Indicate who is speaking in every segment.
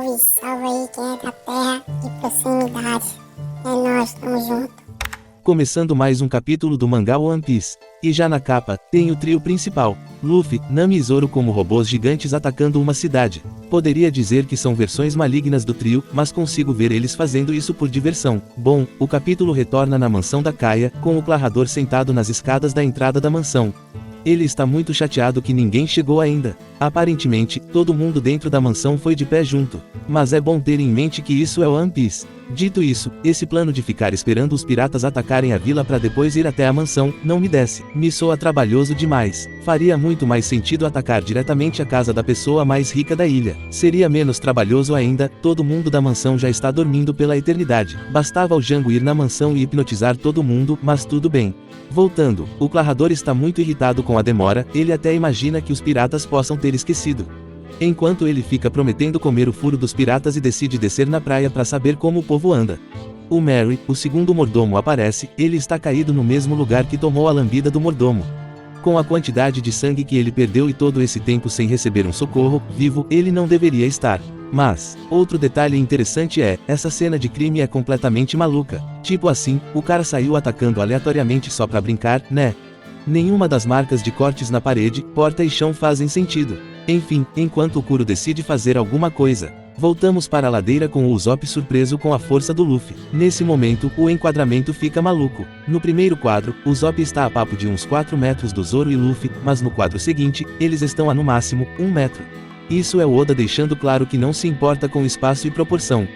Speaker 1: Salve, salve aí quem é da terra de proximidade. É nóis, tamo junto.
Speaker 2: Começando mais um capítulo do mangá One Piece. E já na capa, tem o trio principal, Luffy, Nami e Zoro como robôs gigantes atacando uma cidade. Poderia dizer que são versões malignas do trio, mas consigo ver eles fazendo isso por diversão. Bom, o capítulo retorna na mansão da Kaia, com o Clarrador sentado nas escadas da entrada da mansão. Ele está muito chateado que ninguém chegou ainda. Aparentemente, todo mundo dentro da mansão foi de pé junto. Mas é bom ter em mente que isso é One Piece. Dito isso, esse plano de ficar esperando os piratas atacarem a vila para depois ir até a mansão, não me desce. Me soa trabalhoso demais. Faria muito mais sentido atacar diretamente a casa da pessoa mais rica da ilha. Seria menos trabalhoso ainda, todo mundo da mansão já está dormindo pela eternidade. Bastava o Django ir na mansão e hipnotizar todo mundo, mas tudo bem. Voltando, o Clarrador está muito irritado com a demora, ele até imagina que os piratas possam ter esquecido. Enquanto ele fica prometendo comer o furo dos piratas e decide descer na praia para saber como o povo anda. O Merry, o segundo mordomo aparece, ele está caído no mesmo lugar que tomou a lambida do mordomo. Com a quantidade de sangue que ele perdeu e todo esse tempo sem receber um socorro, vivo, ele não deveria estar. Mas, outro detalhe interessante é, essa cena de crime é completamente maluca. Tipo assim, o cara saiu atacando aleatoriamente só pra brincar, né? Nenhuma das marcas de cortes na parede, porta e chão fazem sentido. Enfim, enquanto o Kuro decide fazer alguma coisa, voltamos para a ladeira com o Usopp surpreso com a força do Luffy. Nesse momento, o enquadramento fica maluco. No primeiro quadro, o Usopp está a papo de uns 4 metros do Zoro e Luffy, mas no quadro seguinte, eles estão a no máximo, 1 metro. Isso é o Oda deixando claro que não se importa com espaço e proporção.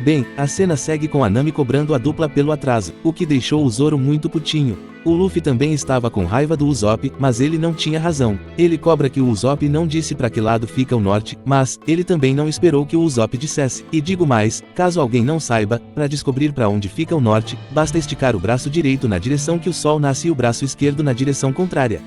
Speaker 2: Bem, a cena segue com a Nami cobrando a dupla pelo atraso, o que deixou o Zoro muito putinho. O Luffy também estava com raiva do Usopp, mas ele não tinha razão. Ele cobra que o Usopp não disse para que lado fica o norte, mas ele também não esperou que o Usopp dissesse. E digo mais, caso alguém não saiba, para descobrir para onde fica o norte, basta esticar o braço direito na direção que o sol nasce e o braço esquerdo na direção contrária.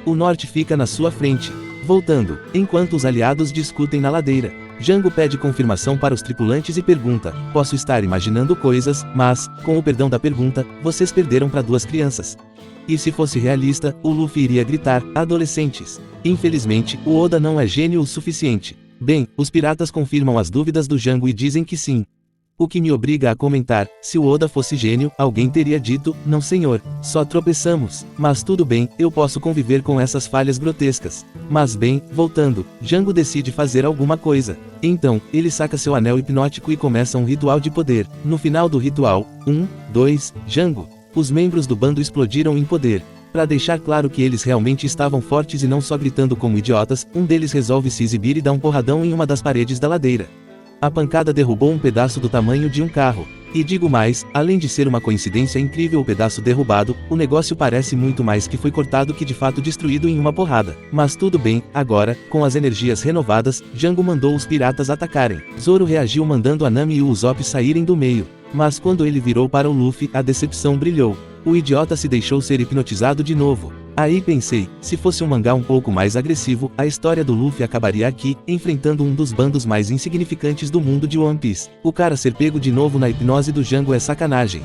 Speaker 2: O norte fica na sua frente. Voltando, enquanto os aliados discutem na ladeira, Django pede confirmação para os tripulantes e pergunta: posso estar imaginando coisas, mas, com o perdão da pergunta, vocês perderam para 2 crianças. E se fosse realista, o Luffy iria gritar: adolescentes. Infelizmente, o Oda não é gênio o suficiente. Bem, os piratas confirmam as dúvidas do Django e dizem que sim. O que me obriga a comentar, se o Oda fosse gênio, alguém teria dito, não senhor, só tropeçamos. Mas tudo bem, eu posso conviver com essas falhas grotescas. Mas bem, voltando, Django decide fazer alguma coisa. Então, ele saca seu anel hipnótico e começa um ritual de poder. No final do ritual, 1, 2, Django. Os membros do bando explodiram em poder. Para deixar claro que eles realmente estavam fortes e não só gritando como idiotas, um deles resolve se exibir e dá um porradão em uma das paredes da ladeira. A pancada derrubou um pedaço do tamanho de um carro. E digo mais, além de ser uma coincidência incrível o pedaço derrubado, o negócio parece muito mais que foi cortado que de fato destruído em uma porrada. Mas tudo bem, agora, com as energias renovadas, Django mandou os piratas atacarem. Zoro reagiu mandando a Nami e o Usopp saírem do meio. Mas quando ele virou para o Luffy, a decepção brilhou. O idiota se deixou ser hipnotizado de novo. Aí pensei, se fosse um mangá um pouco mais agressivo, a história do Luffy acabaria aqui, enfrentando um dos bandos mais insignificantes do mundo de One Piece. O cara ser pego de novo na hipnose do Django é sacanagem.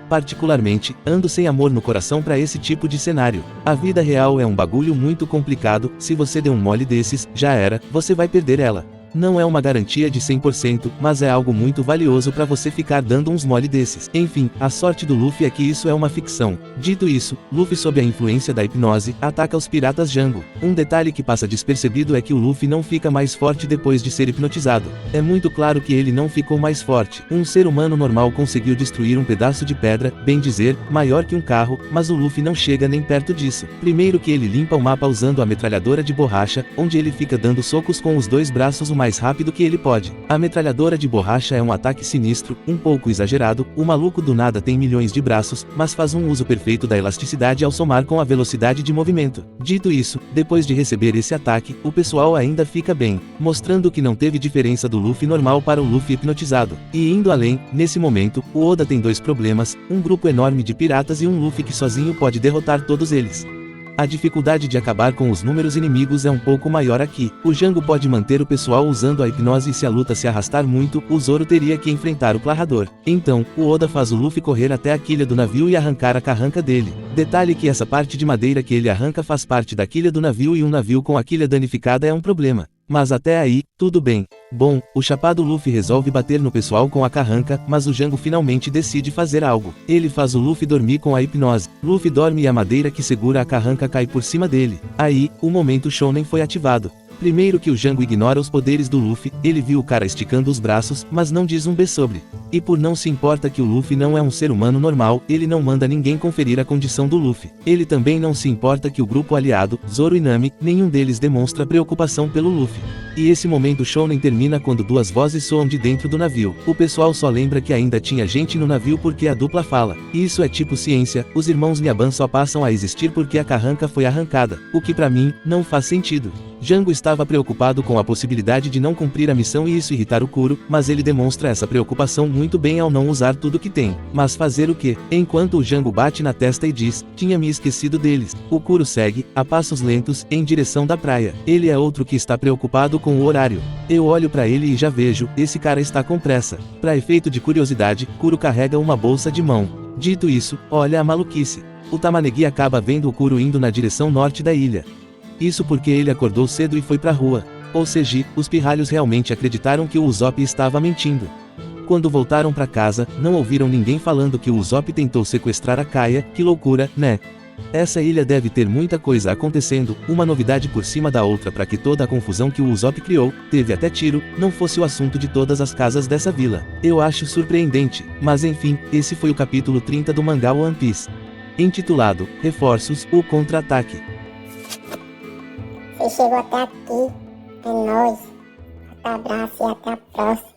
Speaker 2: Particularmente, ando sem amor no coração pra esse tipo de cenário. A vida real é um bagulho muito complicado, se você der um mole desses, já era, você vai perder ela. Não é uma garantia de 100%, mas é algo muito valioso para você ficar dando uns mole desses. Enfim, a sorte do Luffy é que isso é uma ficção. Dito isso, Luffy sob a influência da hipnose, ataca os piratas Django. Um detalhe que passa despercebido é que o Luffy não fica mais forte depois de ser hipnotizado. É muito claro que ele não ficou mais forte. Um ser humano normal conseguiu destruir um pedaço de pedra, bem dizer, maior que um carro, mas o Luffy não chega nem perto disso. Primeiro que ele limpa o mapa usando a metralhadora de borracha, onde ele fica dando socos com os 2 braços o mais rápido que ele pode. A metralhadora de borracha é um ataque sinistro, um pouco exagerado, o maluco do nada tem milhões de braços, mas faz um uso perfeito da elasticidade ao somar com a velocidade de movimento. Dito isso, depois de receber esse ataque, o pessoal ainda fica bem, mostrando que não teve diferença do Luffy normal para o Luffy hipnotizado. E indo além, nesse momento, o Oda tem 2 problemas, um grupo enorme de piratas e um Luffy que sozinho pode derrotar todos eles. A dificuldade de acabar com os números inimigos é um pouco maior aqui. O Django pode manter o pessoal usando a hipnose e se a luta se arrastar muito, o Zoro teria que enfrentar o Clarrador. Então, o Oda faz o Luffy correr até a quilha do navio e arrancar a carranca dele. Detalhe que essa parte de madeira que ele arranca faz parte da quilha do navio e um navio com a quilha danificada é um problema. Mas até aí, tudo bem. Bom, o chapado Luffy resolve bater no pessoal com a carranca, mas o Django finalmente decide fazer algo. Ele faz o Luffy dormir com a hipnose. Luffy dorme e a madeira que segura a carranca cai por cima dele. Aí, o momento Shonen foi ativado. Primeiro que o Django ignora os poderes do Luffy, ele viu o cara esticando os braços, mas não diz um B sobre. E por não se importa que o Luffy não é um ser humano normal, ele não manda ninguém conferir a condição do Luffy. Ele também não se importa que o grupo aliado, Zoro e Nami, nenhum deles demonstra preocupação pelo Luffy. E esse momento Shonen termina quando duas vozes soam de dentro do navio. O pessoal só lembra que ainda tinha gente no navio porque a dupla fala. E isso é tipo ciência, os irmãos Nyaban só passam a existir porque a carranca foi arrancada. O que pra mim, não faz sentido. Django estava preocupado com a possibilidade de não cumprir a missão e isso irritar o Kuro, mas ele demonstra essa preocupação muito bem ao não usar tudo que tem. Mas fazer o quê? Enquanto o Django bate na testa e diz, tinha me esquecido deles. O Kuro segue, a passos lentos, em direção da praia. Ele é outro que está preocupado com o horário. Eu olho pra ele e já vejo, esse cara está com pressa. Pra efeito de curiosidade, Kuro carrega uma bolsa de mão. Dito isso, olha a maluquice. O Tamanegi acaba vendo o Kuro indo na direção norte da ilha. Isso porque ele acordou cedo e foi pra rua. Ou seja, os pirralhos realmente acreditaram que o Usopp estava mentindo. Quando voltaram pra casa, não ouviram ninguém falando que o Usopp tentou sequestrar a Kaia, que loucura, né? Essa ilha deve ter muita coisa acontecendo, uma novidade por cima da outra para que toda a confusão que o Usopp criou, teve até tiro, não fosse o assunto de todas as casas dessa vila. Eu acho surpreendente, mas enfim, esse foi o capítulo 30 do mangá One Piece. Intitulado, Reforços, o Contra-Ataque.
Speaker 1: Você chegou até aqui. É nóis. Forte abraço e até a próxima.